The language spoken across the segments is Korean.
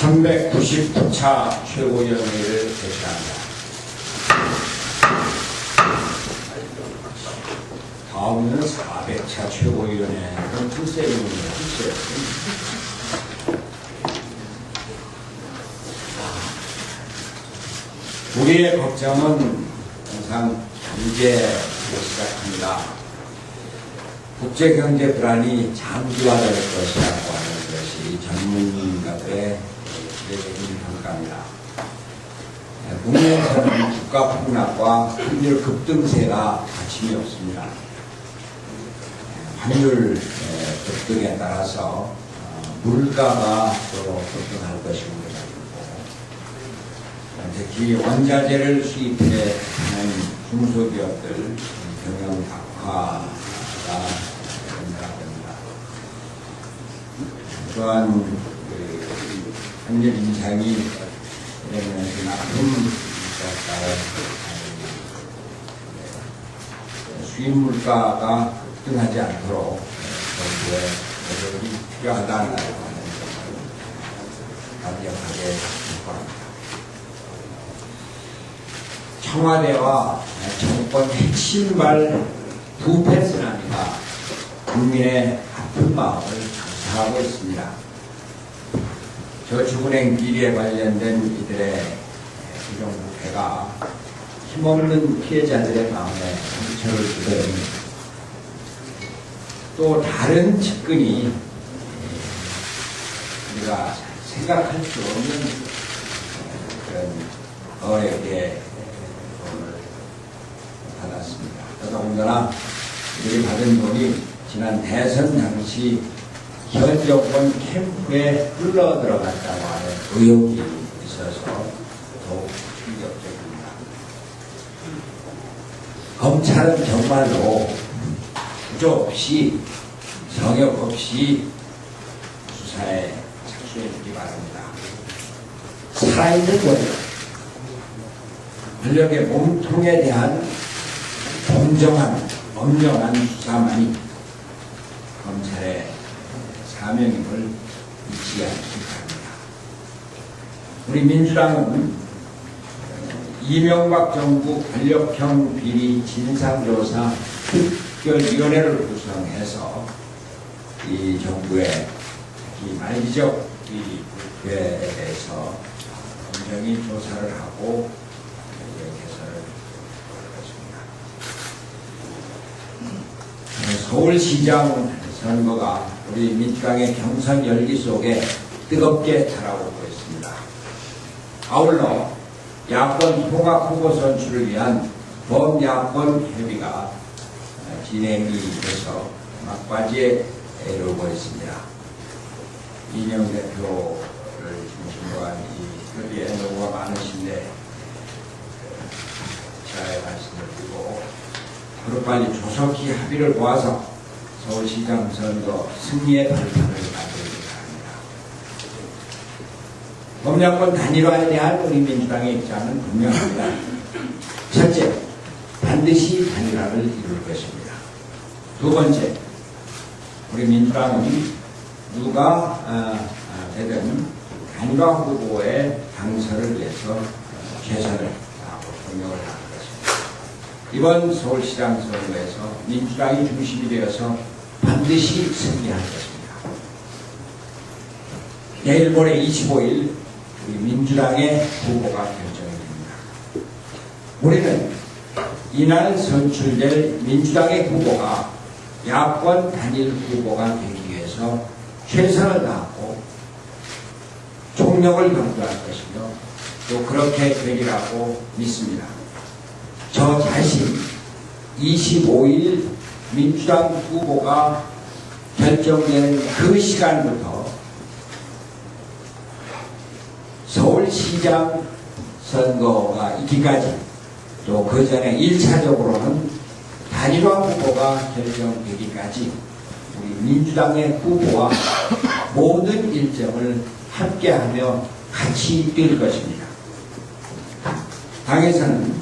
399차 최고위원회를 개최합니다. 다음은 400차 최고위원회는 풀세입니다. 우리의 걱정은 항상 경제로 시작합니다. 국제경제 불안이 장기화될 것이라고 하는 것이 전문가들의 기대적인 평가입니다. 국내에서는 주가 폭락과 환율 급등세가 받침이 없습니다. 환율 급등에 따라서 물가가 또 급등할 것이고, 특히 원자재를 수입해 하는 중소기업들 경영 악화가 된다됩니다. 또한 환율 인상이 나쁜 수입 물가가 급등하지 않도록 정부의 노력이 필요하다는 점을 강력하게 요구합니다. 청와대와 정권 핵심발 부패 쓰나미가 국민의 아픈 마음을 감사하고 있습니다. 저축은행 비리에 관련된 이들의 부정부패가 힘없는 피해자들의 마음에 상처를 주게 됩니다. 또 다른 측근이 우리가 생각할 수 없는 그런 거액의 돈을 받았습니다. 더더군다나 이들이 받은 돈이 지난 대선 당시 현 정권 캠프에 흘러들어갔다고 하는 의혹이 있어서 더욱 충격적입니다. 검찰은 정말로 구조 없이 성역 없이 수사에 착수해 주기 바랍니다. 살아있는 권력, 권력의 몸통에 대한 공정한, 엄정한 수사만이 검찰의 사명임을 잊지 않기 바랍니다. 우리 민주당은 이명박 정부 권력형 비리 진상조사 특별위원회를 구성해서 이 정부의 이 말기적 비리 불패에 대해서 엄정히 조사를 하고 개선을 할 것입니다. 서울시장 선거가 우리 민주당의 경선 열기 속에 뜨겁게 자라오고 있습니다. 아울러 야권 통합 후보 선출을 위한 범야권 협의가 진행이 돼서 막바지에 이르고 있습니다. 이명 대표를 중심으로 한 이 협의에 노고가 많으신데 잘 말씀을 드리고 하루빨리 조속히 합의를 모아서 서울시장 선거 승리의 발판을 만들기 바랍니다. 범야권 단일화에 대한 우리 민주당의 입장은 분명합니다. 첫째, 반드시 단일화를 이룰 것입니다. 두 번째, 우리 민주당은 누가 되든 단일화 후보의 당선을 위해서 최선을 다하고 협력을 할 것입니다. 이번 서울시장 선거에서 민주당이 중심이 되어서 반드시 승리할 것입니다. 내일 모레 25일 우리 민주당의 후보가 결정이 됩니다. 우리는 이날 선출될 민주당의 후보가 야권 단일 후보가 되기 위해서 최선을 다하고 총력을 경주할 것이며 또 그렇게 되리라고 믿습니다. 저 자신 25일 민주당 후보가 결정되는 그 시간부터 서울시장 선거가 있기까지 또 그 전에 1차적으로는 단일화 후보가 결정되기까지 우리 민주당의 후보와 모든 일정을 함께하며 같이 뛸 것입니다. 당에서는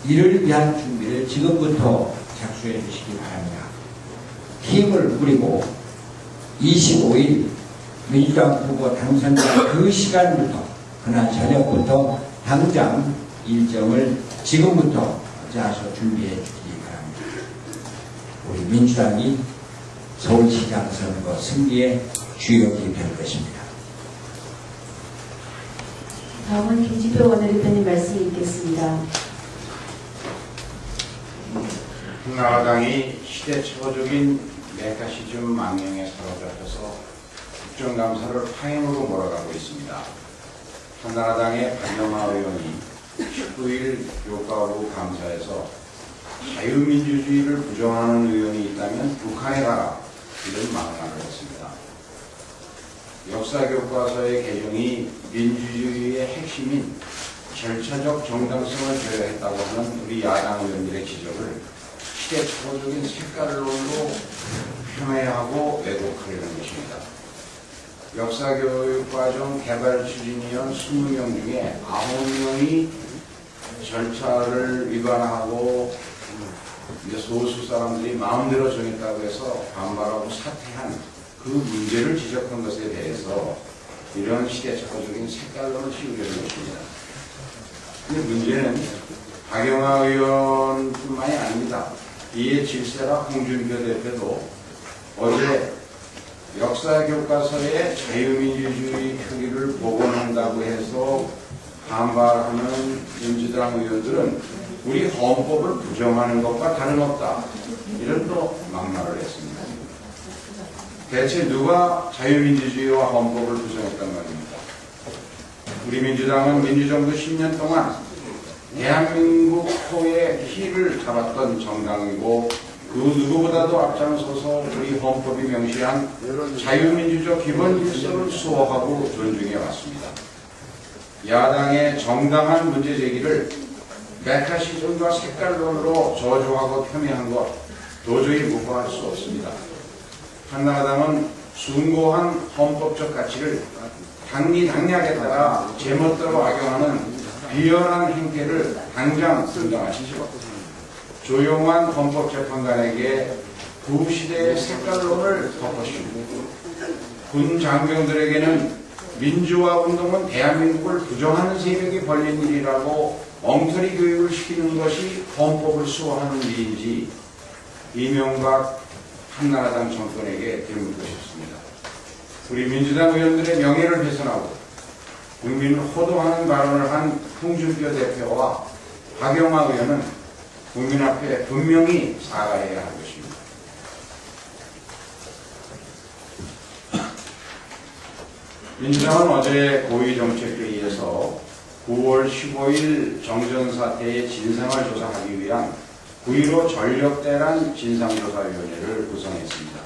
이를 위한 준비를 지금부터 착수해 주시기 바랍니다. 힘을 뿌리고 25일 민주당 후보 당선자 그 시간부터 그날 저녁부터 당장 일정을 지금부터 짜서 준비해 주기 바랍니다. 우리 민주당이 서울시장 선거 승리의 주역이 될 것입니다. 다음은 김진표 원내대표님 말씀이 있겠습니다. 한나라당이 시대착오적인 메카시즘 망령에 사로잡혀서 국정감사를 파행으로 몰아가고 있습니다. 한나라당의 박영하 의원이 19일 교과부 감사에서 자유민주주의를 부정하는 의원이 있다면 북한에 가라 이런 막말을 했습니다. 역사교과서의 개정이 민주주의의 핵심인 절차적 정당성을 제외했다고 하는 우리 야당 의원들의 지적을 시대착오적인 색깔론으로 폄훼하고 왜곡하려는 것입니다. 역사교육과정 개발 추진위원 20명 중에 9명이 절차를 위반하고 이제 소수 사람들이 마음대로 정했다고 해서 반발하고 사퇴한 그 문제를 지적한 것에 대해서 이런 시대착오적인 색깔론을 씌우려는 것입니다. 근데 문제는 박영하 의원뿐만이 아닙니다. 이에 질세라 홍준표 대표도 어제 역사교과서에 자유민주주의 표기를 복원한다고 해서 반발하는 민주당 의원들은 우리 헌법을 부정하는 것과 다름없다. 이런 또 막말을 했습니다. 대체 누가 자유민주주의와 헌법을 부정했단 말입니까? 우리 민주당은 민주정부 10년 동안 대한민국 토의 키를 잡았던 정당이고 그 누구보다도 앞장서서 우리 헌법이 명시한 자유민주적 기본 질서를 수호하고 존중해 왔습니다. 야당의 정당한 문제 제기를 메카시즘과 색깔론으로 저주하고 폄훼한 것 도저히 묵과할 수 없습니다. 한나라당은 숭고한 헌법적 가치를 당리당략에 따라 제멋대로 악용하는 비열한 행태를 당장 중단하십시오. 조용한 헌법재판관에게 구시대의 색깔론을 덮어씌우고 군 장병들에게는 민주화 운동은 대한민국을 부정하는 세력이 벌린 일이라고 엉터리 교육을 시키는 것이 헌법을 수호하는 일인지 이명박 한나라당 정권에게 되묻고 싶습니다. 우리 민주당 의원들의 명예를 훼손하고 국민을 호도하는 발언을 한 홍준표 대표와 박영하 의원은 국민 앞에 분명히 사과해야 할 것입니다. 민주당은 어제 고위정책회의에서 9월 15일 정전사태의 진상을 조사하기 위한 9.15 전력대란 진상조사위원회를 구성했습니다.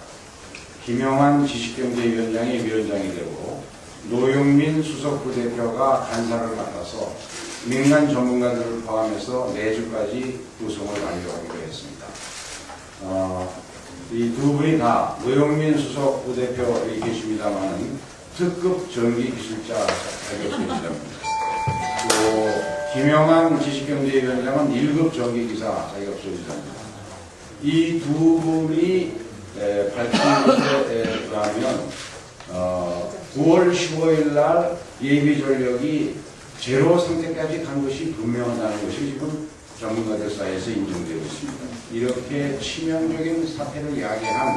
김영환 지식경제위원장이 위원장이 되고 노영민 수석부대표가 간사를 맡아서 민간 전문가들을 포함해서 내주까지 구성을 완료하기로 했습니다. 이 두 분이 다 노영민 수석부대표 계십니다만 특급 전기기술자 자격소지자입니다. 또 김영환 지식경제위원장은 1급 전기기사 자격소지자입니다. 이 두 분이 밝힌 것에 의하면 9월 15일 날 예비전력이 제로 상태까지 간 것이 분명하다는 것이 지금 전문가들 사이에서 인정되고 있습니다. 이렇게 치명적인 사태를 야기한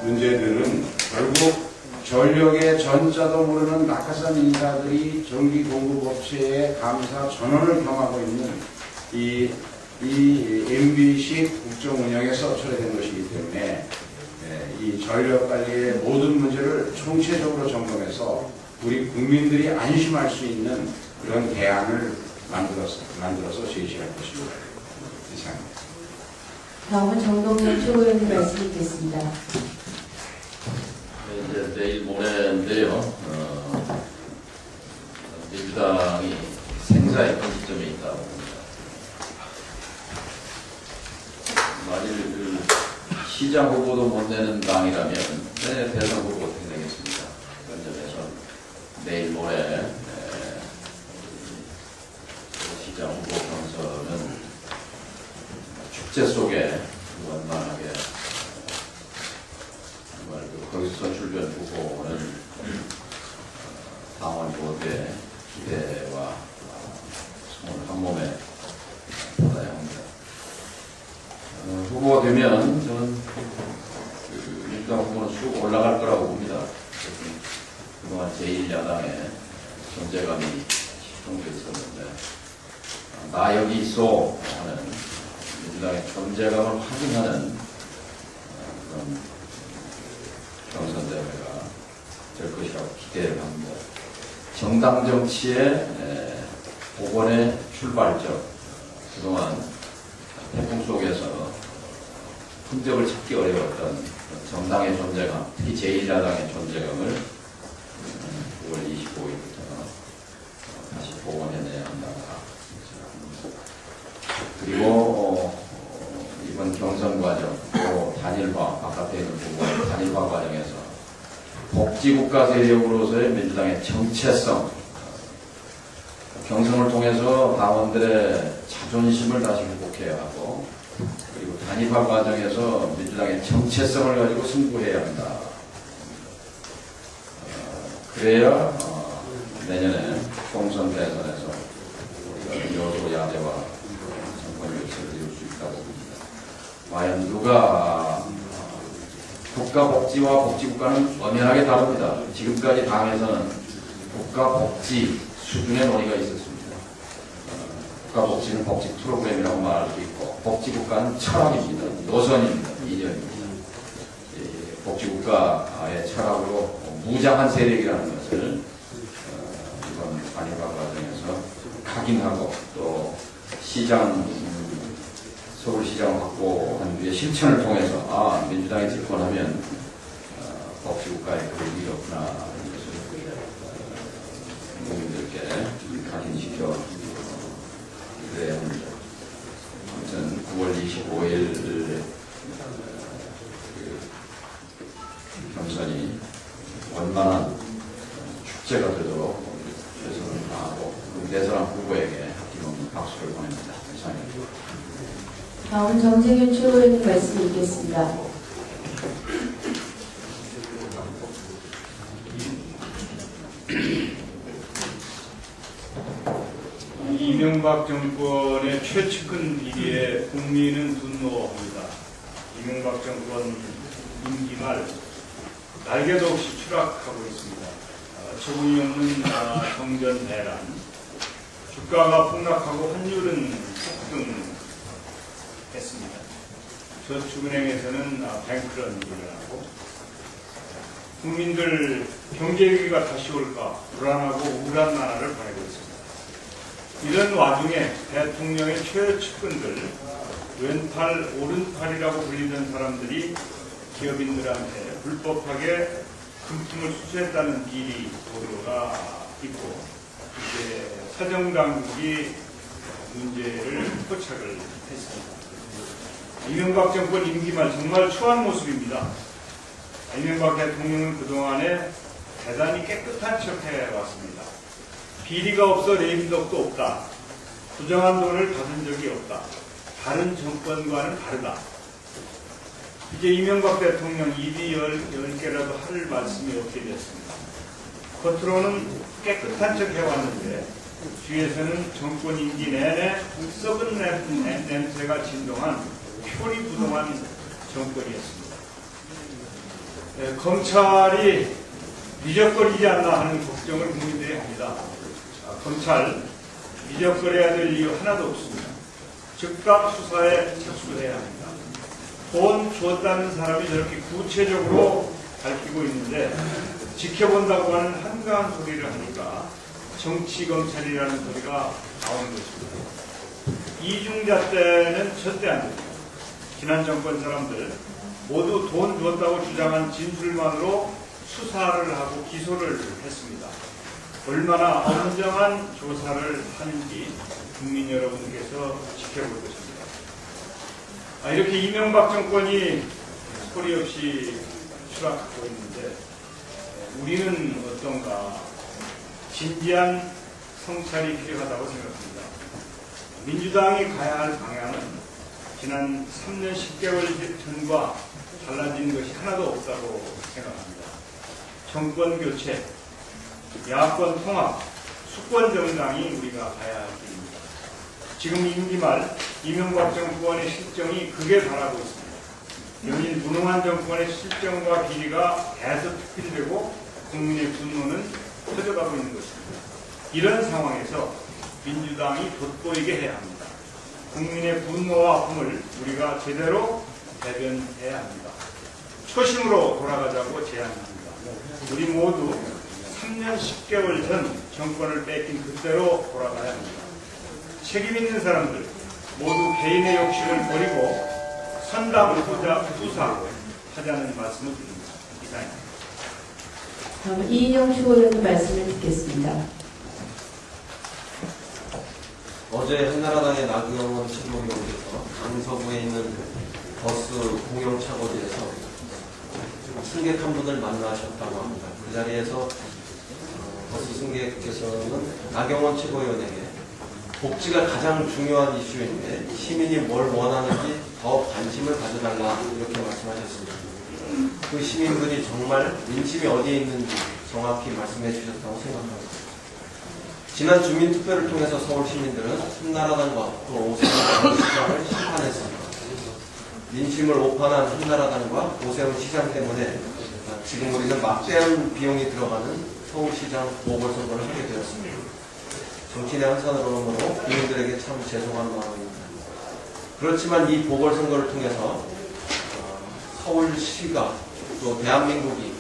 문제들은 결국 전력의 전자도 모르는 낙하산 인사들이 전기공급업체의 감사 전원을 겸하고 있는 이 MBC 국정 운영에 서출된 것이기 때문에 이 전력 관리의 모든 문제를 총체적으로 점검해서 우리 국민들이 안심할 수 있는 그런 대안을 만들어서 제시할 것입니다. 이상입니다. 다음은 정동영 최고위원님 말씀이 있겠습니다. 이제 내일 모레인데요. 민주당이 생사의 분기점에 있다고 봅니다. 만일 그 시장 후보도 못 내는 당이라면 내년 대선 후보 어떻게 되겠습니까? 그런 점에서 내일 모레 시장 후보 경선은 축제 속에 원만하게 정말 거기서 출변 후보 당원 모두의 기대와 소원을 한 몸에 받아야 합니다. 후보가 되면 저는 민주당 후보는 쭉 올라갈 거라고 봅니다. 그동안 제1야당의 존재감이 형성돼 있었는데 나 여기 있어 하는 민주당의 존재감을 확인하는 그런 경선대회가 될 것이라고 기대를 합니다. 정당 정치의 복원의 출발점, 그동안 태풍 속에서 흔적을 찾기 어려웠던 정당의 존재감, 특히 제1야당의 존재감을 9월 25일부터 다시 복원해내야 한다. 그리고 이번 경선 과정, 또 단일화, 바깥에 있는 부분 단일화 과정에서 복지국가 세력으로서의 민주당의 정체성, 경선을 통해서 당원들의 자존심을 다시 회복해야 하고, 그리고 단일화 과정에서 민주당의 정체성을 가지고 승부해야 한다. 그래야 내년에 총선 대선에서 우리가 여소야대와 정권 교체를 이룰 수 있다고 봅니다. 과연 누가 국가복지와 복지국가는 엄연하게 다릅니다. 지금까지 당에서는 국가복지 수준의 논의가 있었습니다. 국가복지는 복지 프로그램이라고 말할 수 있고, 복지국가는 철학입니다. 노선입니다. 이념입니다. 복지국가의 철학으로 무장한 세력이라는 것을 이번 단일화 과정에서 각인하고, 또 서울시장 확보한 뒤에 실천을 통해서 민주당이 집권하면 복지국가의 그 의미였구나 하는 것을 국민들께 각인시켜 그래야 합니다. 아무튼 9월 25일 경선이 원만한 축제가 되도록 최선을 다하고 내선한 후보에게 아낌없는 박수를 보냅니다. 감사합니다. 다음은 정세균 최고위원님 말씀 읽겠습니다. 이명박 정권의 최측근 비리에 국민은 분노합니다. 이명박 정권 임기 말 날개도 없이 추락하고 있습니다. 처분이 없는 정전 대란, 주가가 폭락하고 환율은 폭등했습니다. 저축은행에서는 뱅크런이 일어나고, 국민들 경제위기가 다시 올까 불안하고 우울한 나라를 보내고 있습니다. 이런 와중에 대통령의 최측근들, 왼팔, 오른팔이라고 불리던 사람들이 기업인들한테 불법하게 금품을 수수했다는 비리 보도가 있고, 이제 사정당국이 문제를 포착을 했습니다. 이명박 정권 임기 말 정말 추한 모습입니다. 이명박 대통령은 그동안에 대단히 깨끗한 척 해왔습니다. 비리가 없어 레임덕도 없다. 부정한 돈을 받은 적이 없다. 다른 정권과는 다르다. 이제 이명박 대통령 입이 10개라도 할 말씀이 없게 됐습니다. 겉으로는 깨끗한 척 해왔는데 뒤에서는 정권 임기 내내 썩은 냄새가 진동한 표리부동한 정권이었습니다. 검찰이 미적거리지 않나 하는 걱정을 국민들이 합니다. 검찰 미적거려야 될 이유 하나도 없습니다. 즉각 수사에 착수해야 합니다. 돈 주었다는 사람이 저렇게 구체적으로 밝히고 있는데 지켜본다고 하는 한가한 소리를 하니까 정치검찰이라는 소리가 나오는 것입니다. 이중잣대는 절대 안 됩니다. 지난 정권 사람들 모두 돈 주었다고 주장한 진술만으로 수사를 하고 기소를 했습니다. 얼마나 엄정한 조사를 하는지 국민 여러분께서 지켜볼 것입니다. 이렇게 이명박 정권이 소리 없이 추락하고 있는데 우리는 어떤가? 진지한 성찰이 필요하다고 생각합니다. 민주당이 가야 할 방향은 지난 3년 10개월 전과 달라진 것이 하나도 없다고 생각합니다. 정권 교체, 야권 통합, 수권 정당이 우리가 가야 할 길입니다. 지금 임기 말 이명박 정권의 실정이 극에 달하고 있습니다. 연일 무능한 정권의 실정과 비리가 계속 특필되고 국민의 분노는 커져가고 있는 것입니다. 이런 상황에서 민주당이 돋보이게 해야 합니다. 국민의 분노와 아픔을 우리가 제대로 대변해야 합니다. 초심으로 돌아가자고 제안합니다. 우리 모두 3년 10개월 전 정권을 뺏긴 그때로 돌아가야 합니다. 책임 있는 사람들 모두 개인의 욕심을 버리고 선당 투사 하자는 말씀을 드립니다. 이상입니다. 다음 이인영 최고위원님 말씀을 듣겠습니다. 어제 한나라당의 나경원 최고위원께서 강서구에 있는 버스 공영차고지에서 승객 한 분을 만나셨다고 합니다. 그 자리에서 버스 승객께서는 나경원 최고위원에게 복지가 가장 중요한 이슈인데 시민이 뭘 원하는지 더 관심을 가져달라 이렇게 말씀하셨습니다. 그 시민들이 정말 민심이 어디에 있는지 정확히 말씀해 주셨다고 생각합니다. 지난 주민투표를 통해서 서울 시민들은 한나라당과 또 오세훈 시장을 심판했습니다. 민심을 오판한 한나라당과 오세훈 시장 때문에 지금 우리는 막대한 비용이 들어가는 서울시장 보궐선거를 하게 되었습니다. 정치인의 한산으로는 국민들에게 참 죄송한 마음입니다. 그렇지만 이 보궐선거를 통해서 서울시가 또 대한민국이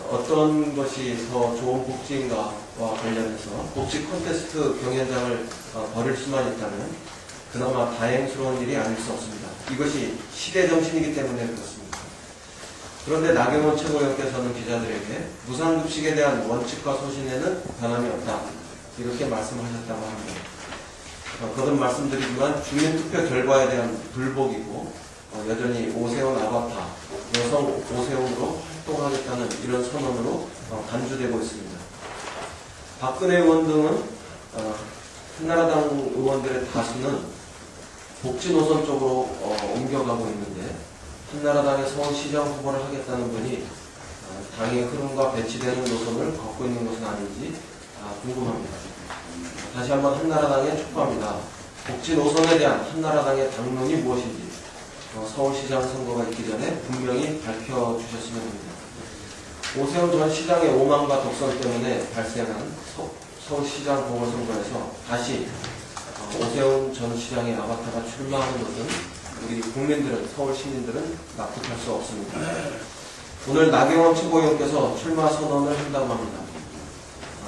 어떤 것이 더 좋은 복지인가와 관련해서 복지 콘테스트 경연장을 벌일 수만 있다면 그나마 다행스러운 일이 아닐 수 없습니다. 이것이 시대 정신이기 때문에 그렇습니다. 그런데 나경원 최고위원께서는 기자들에게 무상급식에 대한 원칙과 소신에는 변함이 없다 이렇게 말씀하셨다고 합니다. 거듭 말씀드리지만 주민투표 결과에 대한 불복이고 여전히 오세훈 아바타, 여성 오세훈으로 활동하겠다는 이런 선언으로 간주되고 있습니다. 박근혜 의원 등은 한나라당 의원들의 다수는 복지 노선 쪽으로 옮겨가고 있는데 한나라당의 서울시장 후보를 하겠다는 분이 당의 흐름과 배치되는 노선을 걷고 있는 것은 아닌지 궁금합니다. 다시 한번 한나라당에 촉구합니다. 복지 노선에 대한 한나라당의 당론이 무엇인지 서울시장 선거가 있기 전에 분명히 밝혀주셨으면 합니다. 오세훈 전 시장의 오만과 독선 때문에 발생한 서울시장 보궐선거에서 다시 오세훈 전 시장의 아바타가 출마하는 것은 우리 국민들은, 서울 시민들은 납득할 수 없습니다. 오늘 나경원 최고위원께서 출마 선언을 한다고 합니다.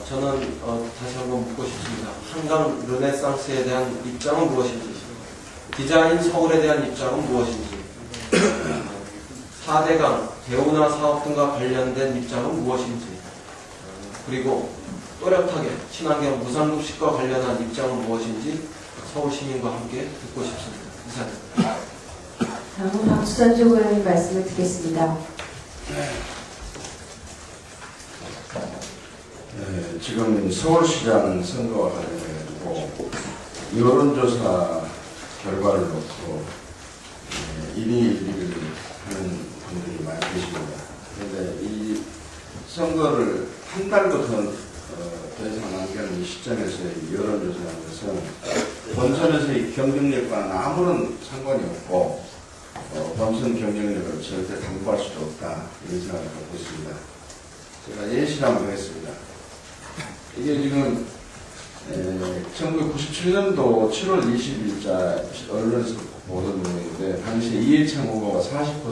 저는 다시 한번 묻고 싶습니다. 한강 르네상스에 대한 입장은 무엇인지, 디자인 서울에 대한 입장은 무엇인지, 4대강 대운하 사업 등과 관련된 입장은 무엇인지, 그리고 또렷하게 친환경 무상급식과 관련한 입장은 무엇인지 서울 시민과 함께 듣고 싶습니다. 이상입니다. 다음은 박수찬 최고위원님 말씀을 듣겠습니다. 지금 서울시장 선거와 관련해가지고 여론조사 결과를 놓고 일희일비를 하는 분들이 많이 계십니다. 그런데 이 선거를 한 달도 더 이상 남겨놓은 이 시점에서의 여론조사라는 것은 본선에서의 경쟁력과는 아무런 상관이 없고 본선 경쟁력을 절대 담보할 수도 없다 이런 생각을 갖고 있습니다. 제가 예시를 한번 하겠습니다. 이게 지금 1997년도 7월 20일자 언론에서 보던 내용인데 당시 이해창 후보가 40%,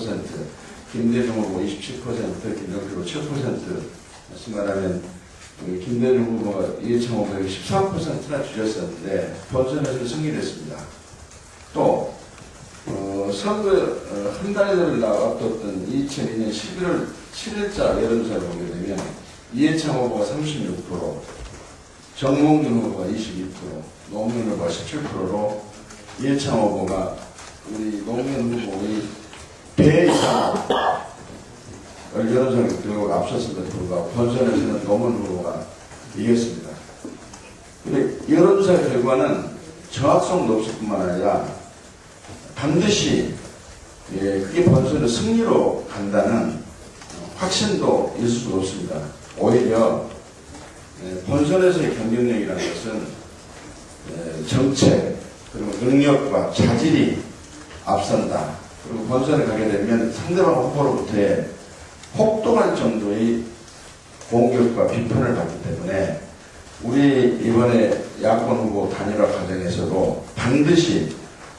김대중 후보 27%, 김정필 후보 7%, 다시 말하면 김대중 후보가 이해창 후보에게 13%나 줄였었는데 본선에서 승리했습니다. 또 선거 한 달을 앞뒀던 2002년 11월 7일자 여론조사를 보게 되면 이해창 후보가 36%, 정몽준 후보가 22%, 노무현 후보가 17%로 이해창 후보가 우리 노무현 후보의 배 이상 여론조사 결과가 앞섰음에도 불구하고 본선에서는 노무현 후보가 이겼습니다. 근데 여론조사 결과는 정확성도 없을 뿐만 아니라 반드시 그게 본선의 승리로 간다는 확신도 있을 수가 없습니다. 오히려 본선에서의 경쟁력이라는 것은 정책 그리고 능력과 자질이 앞선다. 그리고 본선에 가게 되면 상대방 후보로부터의 혹독한 정도의 공격과 비판을 받기 때문에 우리 이번에 야권 후보 단일화 과정에서도 반드시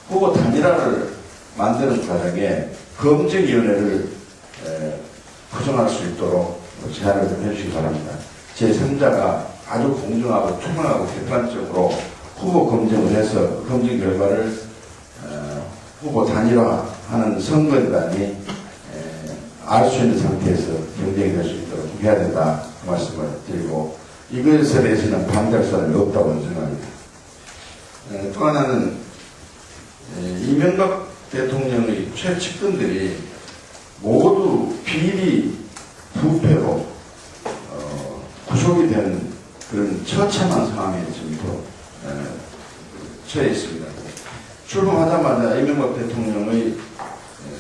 후보 단일화를 만드는 과정에 검증위원회를 구성할 수 있도록 제안을 좀 해주시기 바랍니다. 제3자가 아주 공정하고 투명하고 객관적으로 후보 검증을 해서 검증 결과를 후보 단일화하는 선거인단이 알 수 있는 상태에서 경쟁이 될 수 있도록 해야 된다 그 말씀을 드리고 이것에 대해서는 반대할 사람이 없다고 생각합니다. 또 하나는 이명박 대통령의 최측근들이 모두 비리 부패로 구속이 된 그런 처참한 상황에 지금 처해 있습니다. 출범하자마자 이명박 대통령의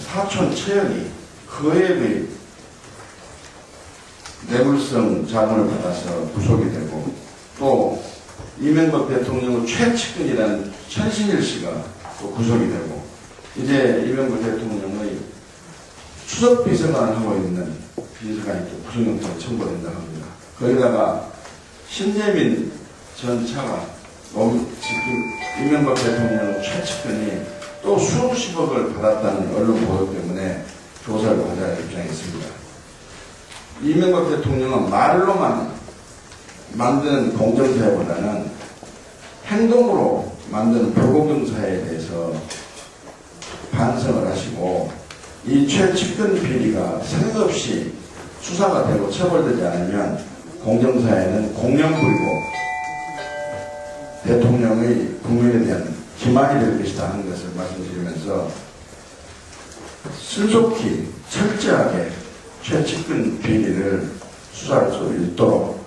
사촌 처형이 거액의 뇌물성 자문을 받아서 구속이 되고 또 이명박 대통령의 최측근이라는 천신일 씨가 또 구속이 되고 이제 이명박 대통령의 수석 비서관을 하고 있는 비서관이 또 구속영장을 청구된다고 합니다. 거기다가 신재민 전 차관 지금 이명박 대통령 최측근이 또 수십억을 받았다는 언론 보도 때문에 조사를 받아야 할 입장에 있습니다. 이명박 대통령은 말로만 만드는 공정사회보다는 행동으로 만드는 불공정사회에 대해서 반성을 하시고 이 최측근 비리가 생각없이 수사가 되고 처벌되지 않으면 공정사회는 공명부리고 대통령의 국민에 대한 기만이 될 것이다 하는 것을 말씀드리면서 신속히 철저하게 최측근 비리를 수사할 수 있도록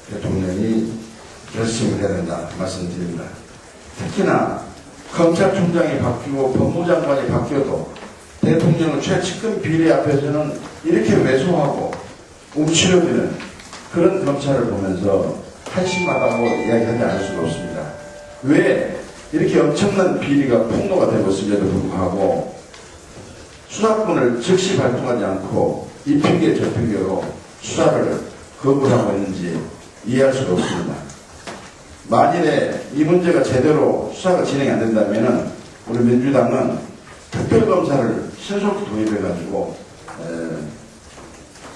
대통령이 결심을 해야 된다 말씀드립니다. 특히나 검찰총장이 바뀌고 법무장관이 바뀌어도 대통령의 최측근 비리 앞에서는 이렇게 왜소하고 움츠러드는 그런 검찰을 보면서 한심하다고 이야기하지 않을 수가 없습니다. 왜 이렇게 엄청난 비리가 폭로가 되고 있음에도 불구하고 수사권을 즉시 발동하지 않고 이 핑계 저 핑계로 수사를 거부하고 있는지 이해할 수가 없습니다. 만일에 이 문제가 제대로 수사가 진행이 안 된다면 우리 민주당은 특별검사를 신속히 도입해가지고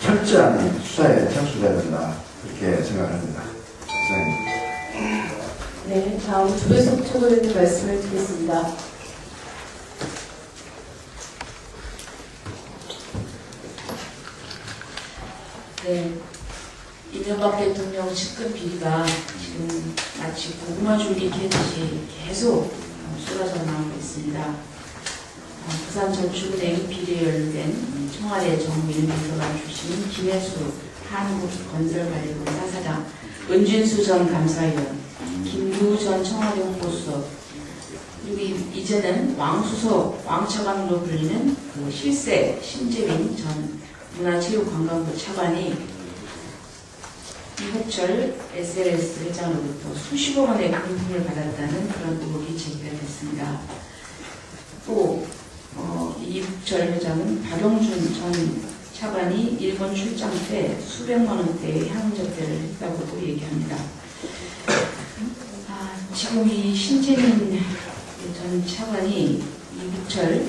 철저한 수사에 착수해야 된다 그렇게 생각합니다. 이상입니다. 네, 다음 조혜석 최고위원님 말씀을 드리겠습니다. 네, 이명박 대통령 측근 비리가 지금 마치 고구마 줄기 캐듯이 계속 쏟아져 나오고 있습니다. 부산 전축은행 비리에 연루된 청와대 정무일비서관 출신 김혜수 한국건설관리공사 사장, 은진수 전 감사위원, 김두 전 청와대 홍보수석, 그리고 이제는 왕수석, 왕차관으로 불리는 그 실세 신재민 전 문화체육관광부 차관이 이국철 SLS 회장으로부터 수십억 원의 금품을 받았다는 그런 의혹이 제기가 됐습니다. 또 이국철 회장은 박영준 전 차관이 일본 출장 때 수백만 원대의 향후 접대를 했다고도 얘기합니다. 지금 이 신재민 전 차관이 이국철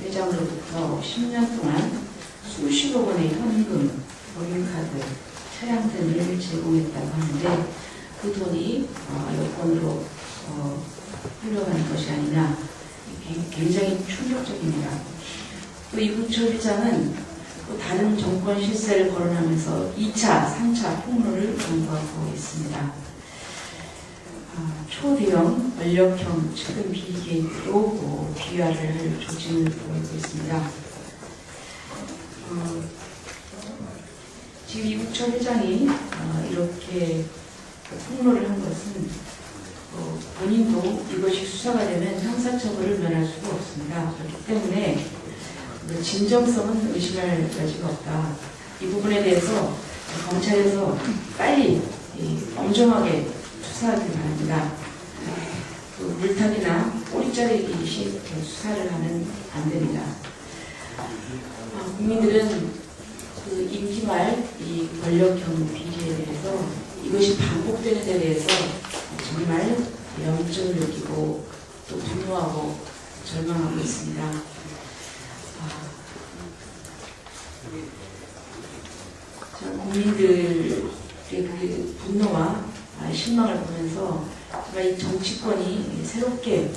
회장으로부터 10년 동안 수십억 원의 현금, 법인카드, 차량 등을 제공했다고 하는데 그 돈이 여권으로 흘러가는 것이 아니냐, 굉장히 충격적입니다. 또 이국철 회장은 또 다른 정권 실세를 거론하면서 2차, 3차 폭로를 강조하고 있습니다. 초대형 권력형 측근 비리 게이트로 비화를 할 조짐을 보이고 있습니다. 지금 이국철 회장이 이렇게 폭로를 한 것은 본인도 이것이 수사가 되면 형사처벌을 면할 수가 없습니다. 그렇기 때문에 진정성은 의심할 여지가 없다. 이 부분에 대해서 검찰에서 빨리 엄정하게 수사하길 바랍니다. 그 물타기나 꼬리 자르기식 수사를 하면 안 됩니다. 국민들은 그 임기 말 이 권력형 비리에 대해서 이것이 반복되는 데 대해서 정말 염증을 느끼고 또 분노하고 절망하고 있습니다. 국민들의 그 분노와 실망을 보면서 정말 이 정치권이 새롭게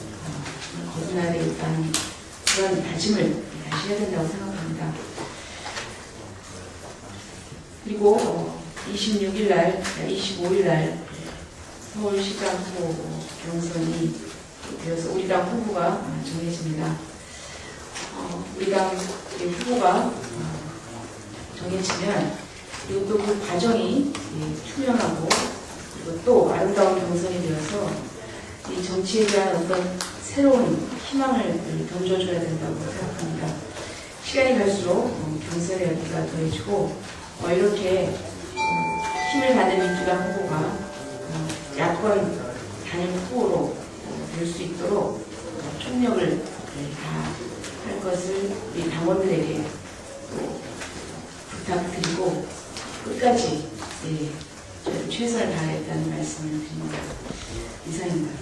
거듭나야 되겠다는 그런 다짐을 다시 해야 된다고 생각합니다. 그리고 26일 날, 25일 날 서울시장 후보 경선이 되어서 우리 당 후보가 정해집니다. 우리 당 후보가 정해지면 그리고 또 그 과정이 투명하고 그리고 또 아름다운 경선이 되어서 이 정치에 대한 어떤 새로운 희망을 던져줘야 된다고 생각합니다. 시간이 갈수록 경선의 열기가 더해지고 이렇게 힘을 받는 민주당 후보가 야권 단일 후보로 될 수 있도록 총력을 다할 것을 우리 당원들에게 또 부탁드리고 끝까지 최선을 다하겠다는 말씀을 드립니다. 이상입니다.